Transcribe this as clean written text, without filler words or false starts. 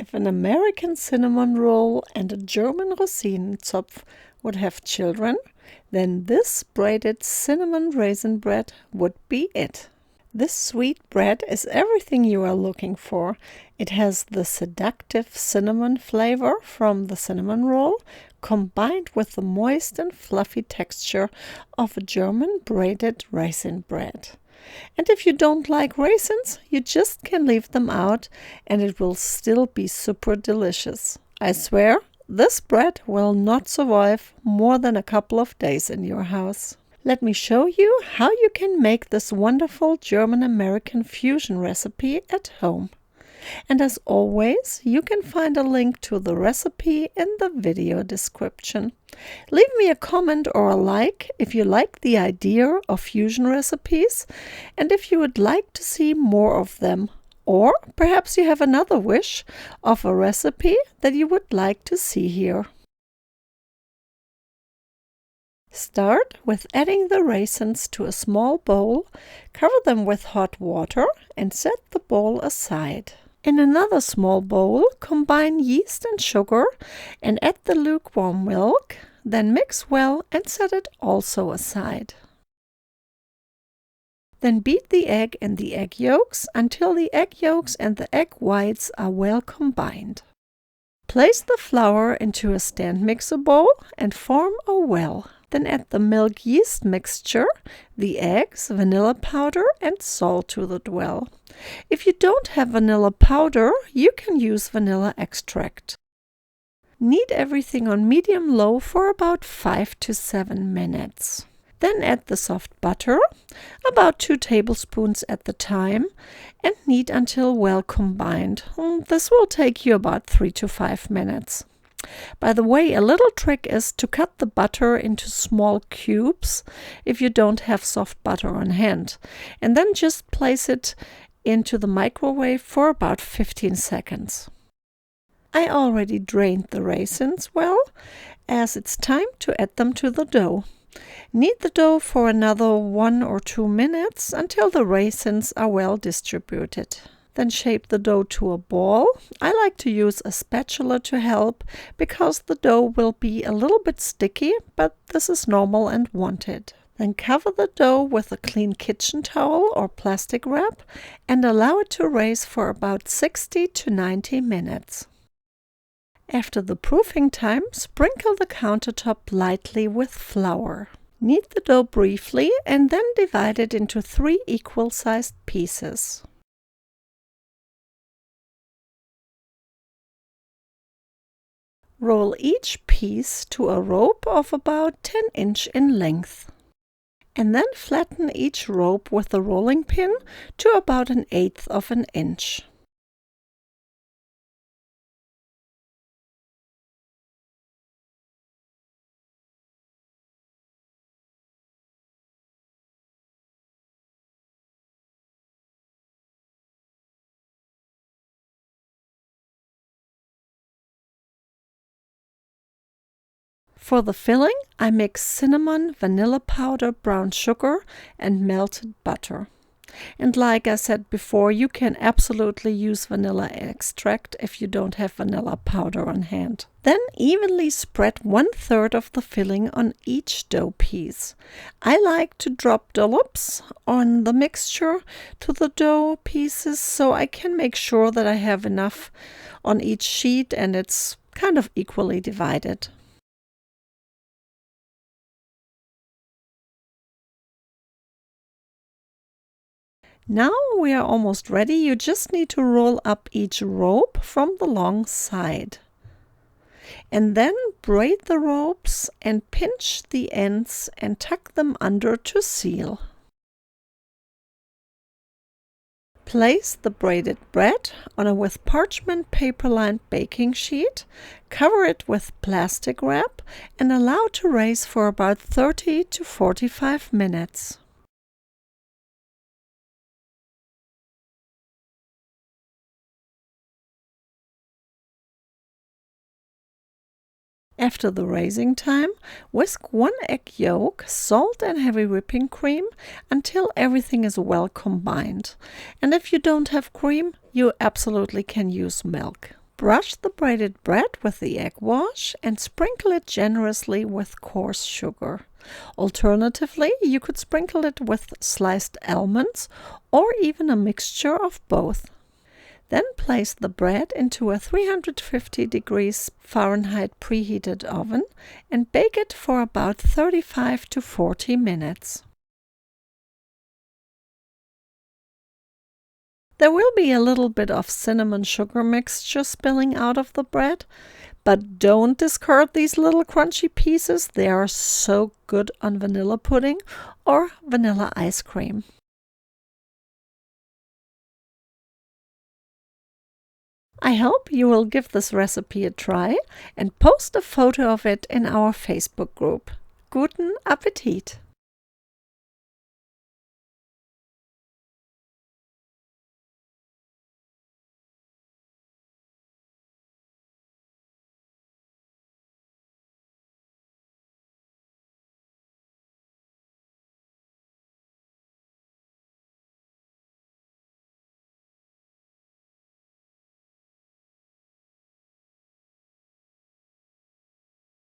If an American cinnamon roll and a German Rosinenzopf would have children, then this braided cinnamon raisin bread would be it. This sweet bread is everything you are looking for. It has the seductive cinnamon flavor from the cinnamon roll, combined with the moist and fluffy texture of a German braided raisin bread. And if you don't like raisins, you just can leave them out and it will still be super delicious. I swear, this bread will not survive more than a couple of days in your house. Let me show you how you can make this wonderful German-American fusion recipe at home. And as always, you can find a link to the recipe in the video description. Leave me a comment or a like if you like the idea of fusion recipes and if you would like to see more of them. Or perhaps you have another wish of a recipe that you would like to see here. Start with adding the raisins to a small bowl, cover them with hot water and set the bowl aside. In another small bowl, combine yeast and sugar and add the lukewarm milk, then mix well and set it also aside. Then beat the egg and the egg yolks until the egg yolks and the egg whites are well combined. Place the flour into a stand mixer bowl and form a well. Then add the milk yeast mixture, the eggs, vanilla powder and salt to the well. If you don't have vanilla powder, you can use vanilla extract. Knead everything on medium-low for about 5 to 7 minutes. Then add the soft butter, about 2 tablespoons at the time, and knead until well combined. This will take you about 3 to 5 minutes. By the way, a little trick is to cut the butter into small cubes if you don't have soft butter on hand, and then just place it into the microwave for about 15 seconds. I already drained the raisins well, as it's time to add them to the dough. Knead the dough for another 1 or 2 minutes until the raisins are well distributed. Then shape the dough to a ball. I like to use a spatula to help because the dough will be a little bit sticky, but this is normal and wanted. Then cover the dough with a clean kitchen towel or plastic wrap and allow it to rise for about 60 to 90 minutes. After the proofing time, sprinkle the countertop lightly with flour. Knead the dough briefly and then divide it into 3 equal-sized pieces. Roll each piece to a rope of about 10 inches in length. And then flatten each rope with a rolling pin to about 1/8 of an inch. For the filling, I mix cinnamon, vanilla powder, brown sugar, and melted butter. And like I said before, you can absolutely use vanilla extract if you don't have vanilla powder on hand. Then evenly spread 1/3 of the filling on each dough piece. I like to drop dollops on the mixture to the dough pieces so I can make sure that I have enough on each sheet and it's kind of equally divided. Now we are almost ready. You just need to roll up each rope from the long side. And then braid the ropes and pinch the ends and tuck them under to seal. Place the braided bread on a with parchment paper-lined baking sheet, cover it with plastic wrap and allow to rise for about 30 to 45 minutes. After the raising time, whisk 1 egg yolk, salt and heavy whipping cream until everything is well combined. And if you don't have cream, you absolutely can use milk. Brush the braided bread with the egg wash and sprinkle it generously with coarse sugar. Alternatively, you could sprinkle it with sliced almonds or even a mixture of both. Then place the bread into a 350 degrees Fahrenheit preheated oven and bake it for about 35 to 40 minutes. There will be a little bit of cinnamon sugar mixture spilling out of the bread, but don't discard these little crunchy pieces. They are so good on vanilla pudding or vanilla ice cream. I hope you will give this recipe a try and post a photo of it in our Facebook group. Guten Appetit!